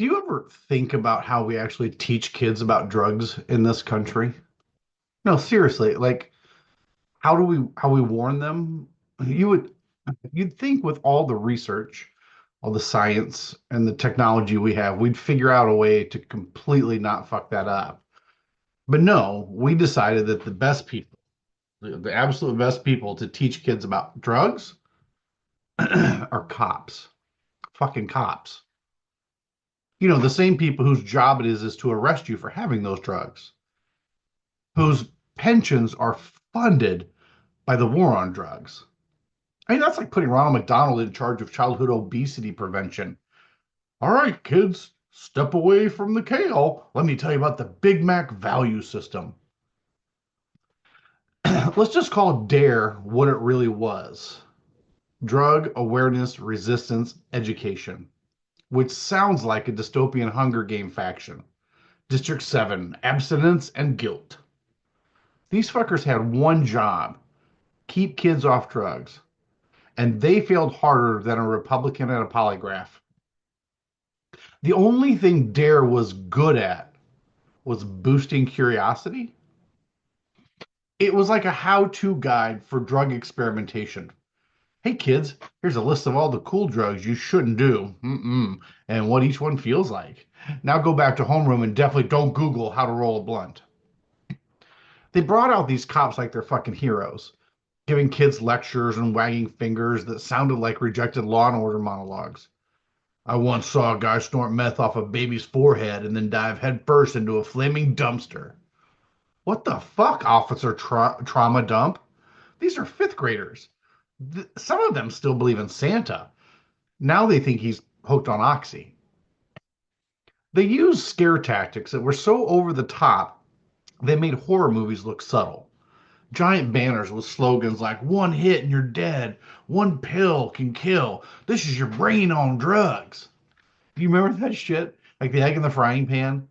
Do you ever think about how we actually teach kids about drugs in this country? No, seriously, like how we warn them? You would you'd think with all the research, all the science and the technology we have, we'd figure out a way to completely not fuck that up. But no, we decided that the best people, the absolute best people to teach kids about drugs are cops. Fucking cops. The same people whose job it is to arrest you for having those drugs, whose pensions are funded by the war on drugs. I mean, that's like putting Ronald McDonald in charge of childhood obesity prevention. All right, kids, step away from the kale. Let me tell you about the Big Mac value system. Let's just call DARE what it really was: Drug Awareness Resistance Education, which sounds like a dystopian Hunger Game faction. District 7, Abstinence and Guilt. These fuckers had one job: keep kids off drugs. And they failed harder than a Republican at a polygraph. The only thing DARE was good at was boosting curiosity. It was like a how to guide for drug experimentation. Hey, kids, here's a list of all the cool drugs you shouldn't do, and what each one feels like. Now go back to homeroom and definitely don't Google how to roll a blunt. They brought out these cops like they're fucking heroes, giving kids lectures and wagging fingers that sounded like rejected Law and Order monologues. I once saw a guy snort meth off a baby's forehead and then dive headfirst into a flaming dumpster. What the fuck, Officer Trauma Dump? These are fifth graders. Some of them still believe in Santa. Now they think he's hooked on Oxy. They used scare tactics that were so over the top, they made horror movies look subtle. Giant banners with slogans like "one hit and you're dead," "one pill can kill," "this is your brain on drugs." Do you remember that shit? Like the egg in the frying pan?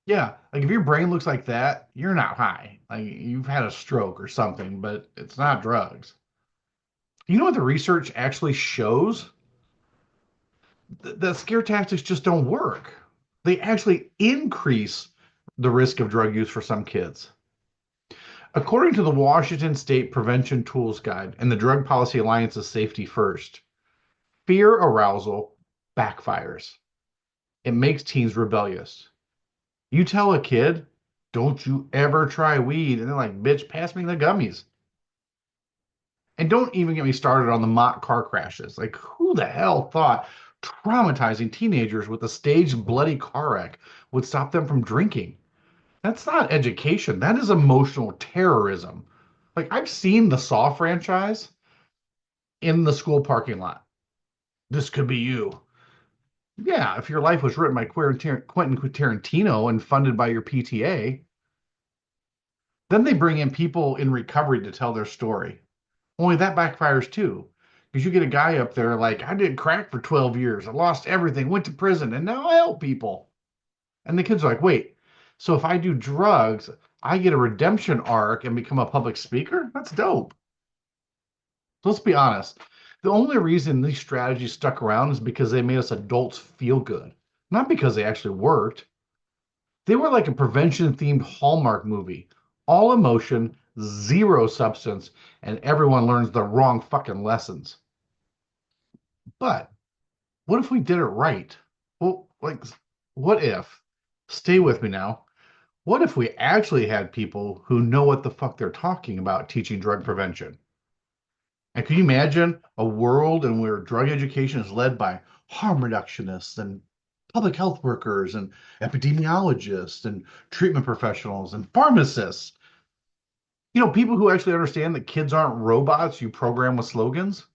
Yeah, like if your brain looks like that, you're not high. Like you've had a stroke or something, but it's not drugs. You know what the research actually shows? The scare tactics just don't work. They actually increase the risk of drug use for some kids. According to the Washington State Prevention Tools Guide and the Drug Policy Alliance's Safety First, fear arousal backfires. It makes teens rebellious. You tell a kid, don't you ever try weed, and they're like, bitch, pass me the gummies. And don't even get me started on the mock car crashes. Like, who the hell thought traumatizing teenagers with a staged bloody car wreck would stop them from drinking? That's not education. That is emotional terrorism. Like, I've seen the Saw franchise in the school parking lot. This could be you. Yeah, if your life was written by Quentin Tarantino and funded by your PTA, then they bring in people in recovery to tell their story. Only that backfires too. Because you get a guy up there like, I did crack for 12 years. I lost everything, went to prison, and now I help people. And the kids are like, wait, so if I do drugs, I get a redemption arc and become a public speaker? That's dope. So let's be honest. The only reason these strategies stuck around is because they made us adults feel good, not because they actually worked. They were like a prevention themed Hallmark movie: all emotion, zero substance, and everyone learns the wrong fucking lessons. But what if we did it right? Well, like, what if, stay with me now, what if we actually had people who know what the fuck they're talking about teaching drug prevention? And can you imagine a world in where drug education is led by harm reductionists and public health workers and epidemiologists and treatment professionals and pharmacists? People who actually understand that kids aren't robots you program with slogans.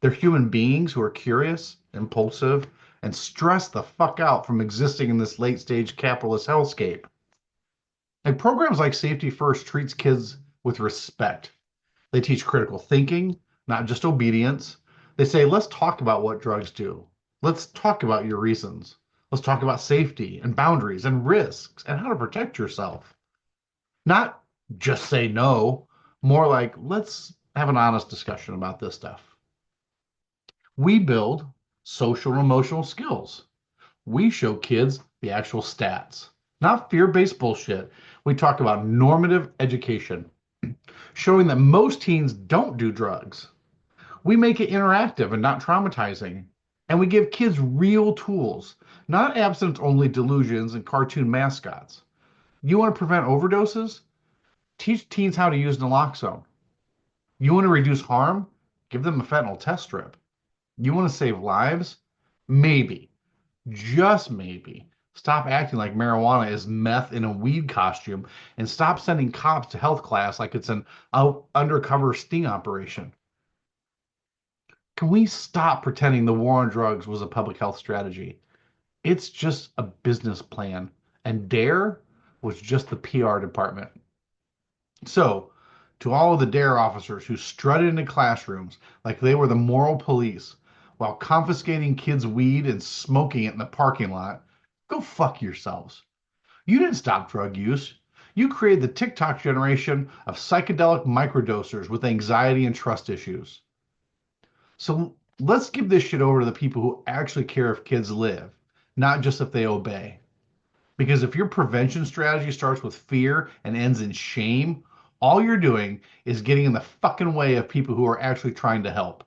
They're human beings who are curious, impulsive, and stressed the fuck out from existing in this late stage capitalist hellscape. And programs like Safety First treats kids with respect. They teach critical thinking, not just obedience. They say, let's talk about what drugs do. Let's talk about your reasons. Let's talk about safety and boundaries and risks and how to protect yourself. Not just say no, more like, let's have an honest discussion about this stuff. We build social and emotional skills. We show kids the actual stats, not fear based bullshit. We talk about normative education, showing that most teens don't do drugs. We make it interactive and not traumatizing. And we give kids real tools, not abstinence only delusions and cartoon mascots. You want to prevent overdoses? Teach teens how to use naloxone. You want to reduce harm? Give them a fentanyl test strip. You want to save lives? Maybe, just maybe, stop acting like marijuana is meth in a weed costume and stop sending cops to health class like it's an undercover sting operation. Can we stop pretending the war on drugs was a public health strategy? It's just a business plan, and DARE was just the PR department. So, to all of the DARE officers who strutted into classrooms like they were the moral police while confiscating kids' weed and smoking it in the parking lot, go fuck yourselves. You didn't stop drug use. You created the TikTok generation of psychedelic microdosers with anxiety and trust issues. So let's give this shit over to the people who actually care if kids live, not just if they obey. Because if your prevention strategy starts with fear and ends in shame, all you're doing is getting in the fucking way of people who are actually trying to help.